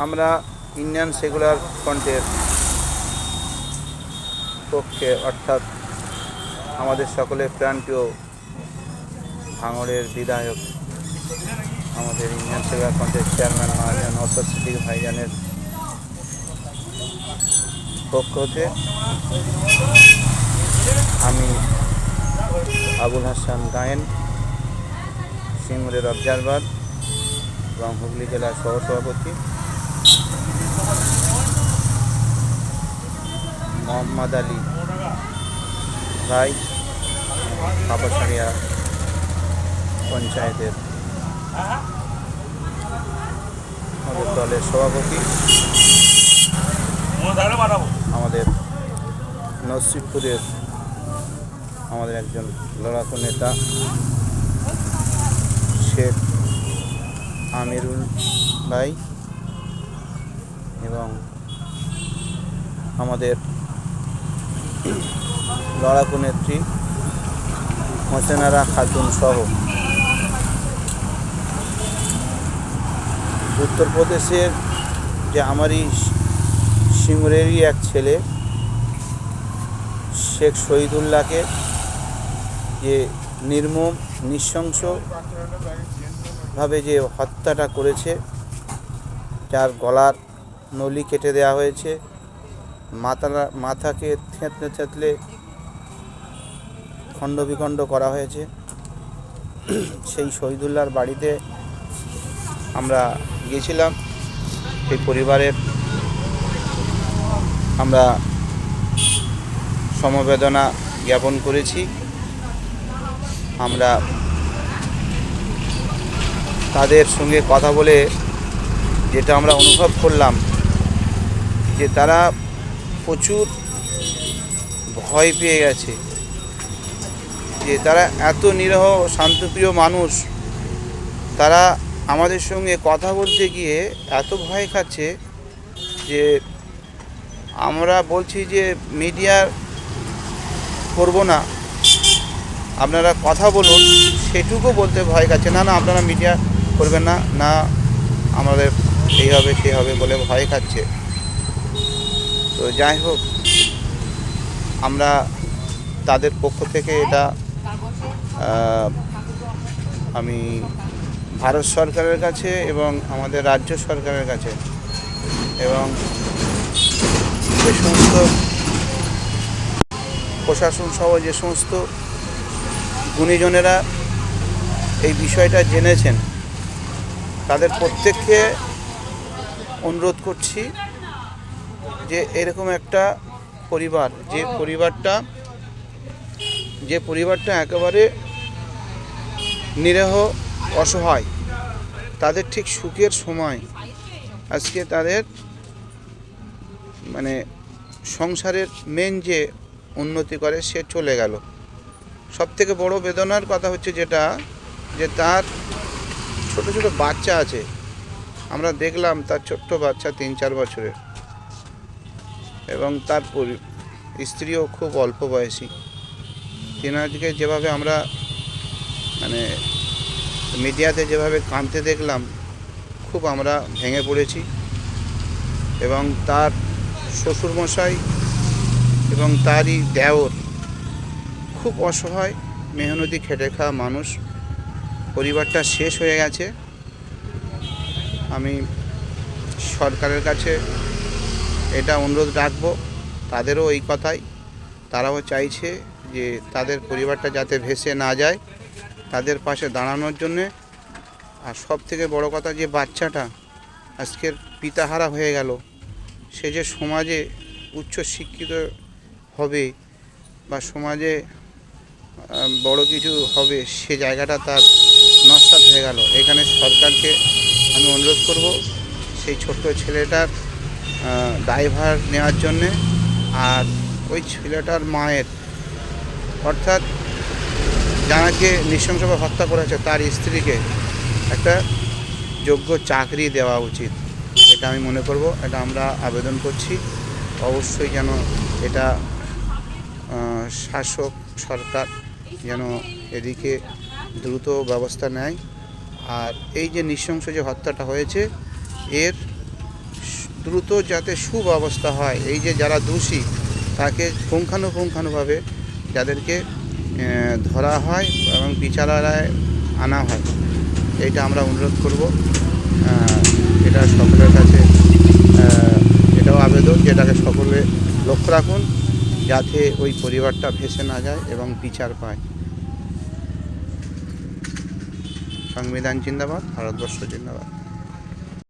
আমরা Indian secular ফ্রন্টের পক্ষে, অর্থাৎ আমাদের সকলের প্রাণপ্রিয় ভাঙড়ের বিধায়ক, আমাদের ইন্ডিয়ান সেকুলার ফ্রন্টের চেয়ারম্যান মহাজন অর্থাৎ সিদ্দিক ভাইজানের পক্ষ হতে আমি আবুল হাসান গায়েন, সিঙ্গুরের অবজারভার এবং হুগলি জেলার সহসভাপতি, মোহাম্মদ আলী ভাই, কাপাসারিয়া পঞ্চায়েতের আমাদের দলের সভাপতি, আমাদের নসিবপুরের আমাদের একজন লড়াকু নেতা শেখ আমিরুল ভাই এবং আমাদের লড়াকু নেত্রী হোসেনারা খাতুন সহ উত্তরপ্রদেশের যে আমারই সিঙ্গুরেরই এক ছেলে শেখ শহীদুল্লাহকে যে নির্মম নৃশংসভাবে যে হত্যাটা করেছে, যার গলার নলি কেটে দেওয়া হয়েছে, মাথাকে থেঁতলে থেঁতলে খণ্ড বিখণ্ড করা হয়েছে, সেই শহীদুল্লাহর বাড়িতে আমরা গিয়েছিলাম। সেই পরিবারের আমরা সমবেদনা জ্ঞাপন করেছি। আমরা তাদের সঙ্গে কথা বলে যেটা আমরা অনুভব করলাম যে তারা প্রচুর ভয় পেয়ে গেছে, যে তারা এত নিরীহ শান্তপ্রিয় মানুষ, তারা আমাদের সঙ্গে কথা বলতে গিয়ে এত ভয় খাচ্ছে যে আমরা বলছি যে মিডিয়া করব না, আপনারা কথা বলুন, সেটুকু বলতে ভয় খাচ্ছে। না আপনারা মিডিয়া করবেন না, না আমাদের এই হবে সেই হবে বলে ভয় খাচ্ছে। তো যাই হোক, আমরা তাদের পক্ষ থেকে এটা আমি ভারত সরকারের কাছে এবং আমাদের রাজ্য সরকারের কাছে এবং যে সমস্ত প্রশাসন সহ যে সমস্ত গুণীজনেরা এই বিষয়টা জেনেছেন, তাদের প্রত্যেককে অনুরোধ করছি যে এরকম একটা পরিবার, যে পরিবারটা একেবারে নিরীহ অসহায়, তাদের ঠিক সুখের সময় আজকে তাদের মানে সংসারের মেন যে উন্নতি করে সে চলে গেল। সবথেকে বড় বেদনার কথা হচ্ছে যেটা, যে তার ছোট ছোট বাচ্চা আছে, আমরা দেখলাম তার ছোট্ট বাচ্চা 3-4 বছরের, এবং তার স্ত্রীও খুব অল্প বয়সী। তেনাকে যেভাবে আমরা মানে মিডিয়াতে যেভাবে কাঁদতে দেখলাম, খুব আমরা ভেঙে পড়েছি। এবং তার শ্বশুরমশাই এবং তারই দেওর খুব অসহায়, মেহনতি খেটে খাওয়া মানুষ, পরিবারটা শেষ হয়ে গেছে। আমি সরকারের কাছে এটা অনুরোধ রাখবো, তাদেরও এই কথাই, তারাও চাইছে যে তাদের পরিবারটা যাতে ভেসে না যায়, তাদের পাশে দাঁড়ানোর জন্যে। আর সব থেকে বড় কথা, যে বাচ্চাটা আজকের পিতাহারা হয়ে গেল, সে যে সমাজে উচ্চ শিক্ষিত হবে বা সমাজে বড় কিছু হবে, সে জায়গাটা তার নস্যাৎ হয়ে গেল। এখানে সরকারকে আমি অনুরোধ করব সেই ছোট্ট ছেলেটার দায়ভার নেওয়ার জন্যে, আর ওই ছেলেটার মায়ের, অর্থাৎ যাকে নৃশংসভাবে হত্যা করেছে তার স্ত্রীকে একটা যোগ্য চাকরি দেওয়া উচিত, এটা আমি মনে করব। এটা আমরা আবেদন করছি, অবশ্যই যেন এটা শাসক সরকার যেন এদিকে দ্রুত ব্যবস্থা নেয়। আর এই যে নৃশংস যে হত্যাটা হয়েছে, এর দ্রুত যাতে সুব্যবস্থা হয়, এই যে যারা দোষী তাকে পুঙ্খানুপুঙ্খানুভাবে যাদেরকে ধরা হয় এবং বিচারালয়ে আনা হয়, এইটা আমরা অনুরোধ করব। এটা সকলের কাছে এটাও আবেদন, যেটাকে সকলে লক্ষ্য রাখুন যাতে ওই পরিবারটা ভেসে না যায় এবং বিচার পায়। সংবিধান জিন্দাবাদ, ভারতবর্ষ জিন্দাবাদ।